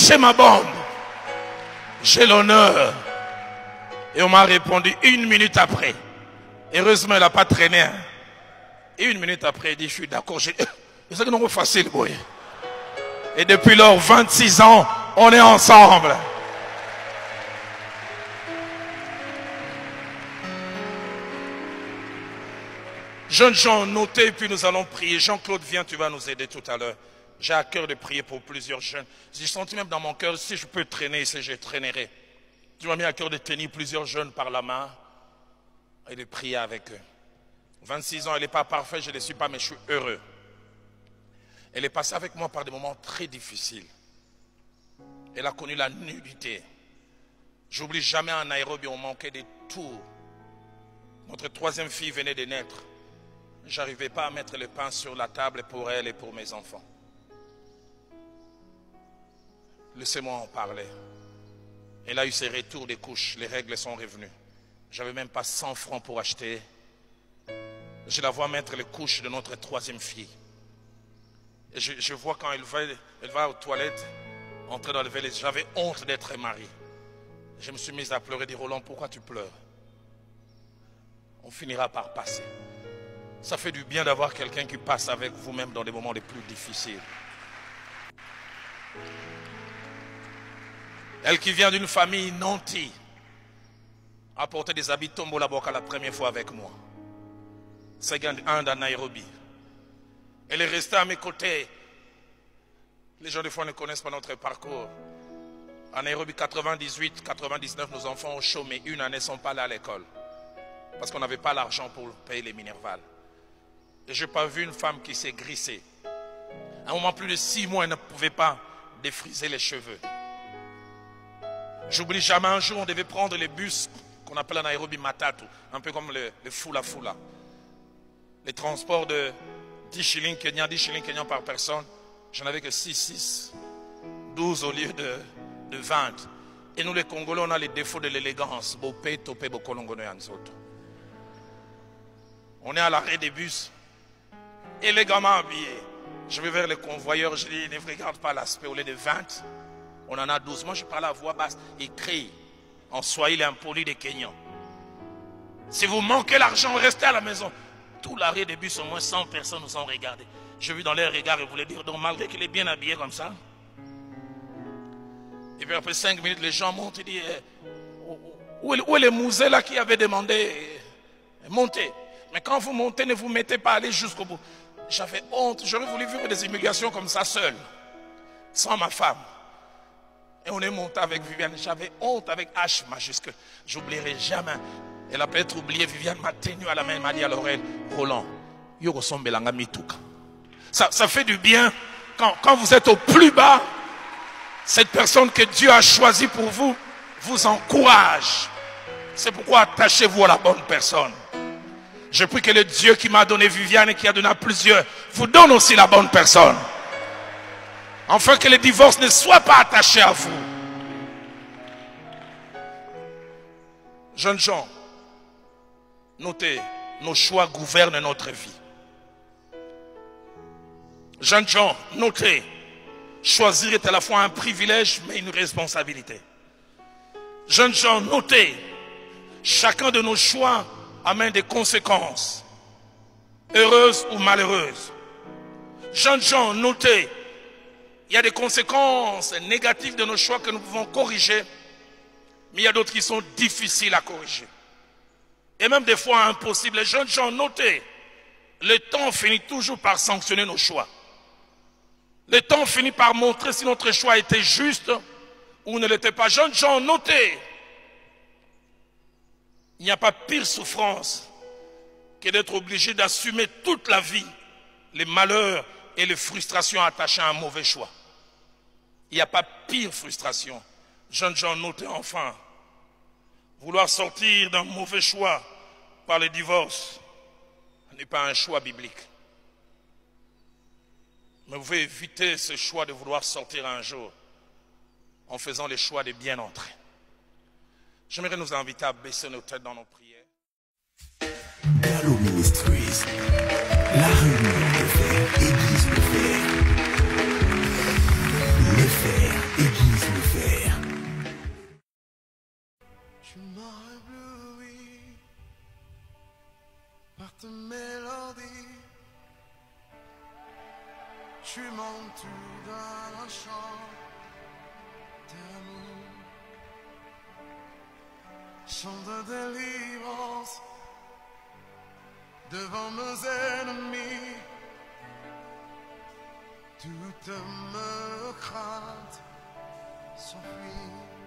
lâché ma bombe. J'ai l'honneur. Et on m'a répondu 1 minute après. Heureusement, elle n'a pas traîné. Hein. Et 1 minute après, il dit, je suis d'accord. C'est que non facile, boy. Et depuis lors, 26 ans, on est ensemble. Jeunes gens, notez, puis nous allons prier. Jean-Claude, viens, tu vas nous aider tout à l'heure. J'ai à cœur de prier pour plusieurs jeunes. J'ai senti même dans mon cœur, si je peux traîner, si je traînerai. Tu m'as mis à cœur de tenir plusieurs jeunes par la main et de prier avec eux. 26 ans, elle n'est pas parfaite, je ne le suis pas, mais je suis heureux. Elle est passée avec moi par des moments très difficiles. Elle a connu la nudité. J'oublie jamais en Nairobi, on manquait des tours. Notre 3e fille venait de naître. Je n'arrivais pas à mettre le pain sur la table pour elle et pour mes enfants. Laissez-moi en parler. Elle a eu ses retours des couches, les règles sont revenues. Je n'avais même pas 100 francs pour acheter. Je la vois mettre les couches de notre 3e fille. Et je vois quand elle va aux toilettes, entrer dans le valet. J'avais honte d'être marié. Je me suis mis à pleurer, dire Roland, pourquoi tu pleures? On finira par passer. Ça fait du bien d'avoir quelqu'un qui passe avec vous-même dans les moments les plus difficiles. Elle qui vient d'une famille nantie a porté des habits Tombola Boka la première fois avec moi. C'est un à Nairobi. Elle est restée à mes côtés. Les gens des fois ne connaissent pas notre parcours. À Nairobi, 98, 99, nos enfants ont chômé. Une année, ne sont pas allés à l'école. Parce qu'on n'avait pas l'argent pour payer les minervales. Et je n'ai pas vu une femme qui s'est grissée. À un moment, plus de 6 mois, elle ne pouvait pas défriser les cheveux. J'oublie jamais un jour, on devait prendre les bus qu'on appelle à Nairobi Matatu, un peu comme le Fula Fula. Les transports de 10 shillings Kenyans par personne. J'en avais que 6, 12 au lieu de 20. Et nous les Congolais, on a les défauts de l'élégance. On est à l'arrêt des bus, élégamment habillés. Je vais vers les convoyeurs, je dis, ne regarde pas l'aspect, au lieu de 20, on en a 12. Moi, je parle à voix basse et crie en Swahili impoli des Kenyans. Si vous manquez l'argent, restez à la maison. Tout l'arrêt des bus, au moins 100 personnes nous ont regardés. Je vis dans leur regard et voulais dire, donc malgré qu'il est bien habillé comme ça. Et puis après 5 minutes, les gens montent et disent, où est le musée là qui avait demandé monter? Mais quand vous montez, ne vous mettez pas à aller jusqu'au bout. J'avais honte, j'aurais voulu vivre des immigrations comme ça seul, sans ma femme. Et on est monté avec Viviane, j'avais honte avec H majuscule. J'oublierai jamais. Elle a peut-être oublié, Viviane m'a tenu à la main, m'a dit à l'oreille, Roland, ça fait du bien quand vous êtes au plus bas. Cette personne que Dieu a choisie pour vous, vous encourage. C'est pourquoi attachez-vous à la bonne personne. Je prie que le Dieu qui m'a donné Viviane et qui a donné à plusieurs, vous donne aussi la bonne personne. Afin que le divorce ne soit pas attaché à vous. Jeunes gens, notez, nos choix gouvernent notre vie. Jeunes gens, notez, choisir est à la fois un privilège mais une responsabilité. Jeunes gens, notez, chacun de nos choix amène des conséquences, heureuses ou malheureuses. Jeunes gens, notez, il y a des conséquences négatives de nos choix que nous pouvons corriger, mais il y a d'autres qui sont difficiles à corriger. Et même des fois impossibles. Les jeunes gens, notez, le temps finit toujours par sanctionner nos choix. Le temps finit par montrer si notre choix était juste ou ne l'était pas. Jeunes gens, notez, il n'y a pas pire souffrance que d'être obligé d'assumer toute la vie les malheurs et les frustrations attachées à un mauvais choix. Il n'y a pas pire frustration. Jeunes gens, notez enfin, vouloir sortir d'un mauvais choix par le divorce n'est pas un choix biblique. Mais vous pouvez éviter ce choix de vouloir sortir un jour en faisant le choix de bien entrer. J'aimerais nous inviter à baisser nos têtes dans nos prières. Gallo Ministries, la réunion de fer, Église le fer. Le fer, Église ta mélodie. Tu montes dans un chant d'amour, chant de délivrance devant nos ennemis. Toute me crainte s'enfuit.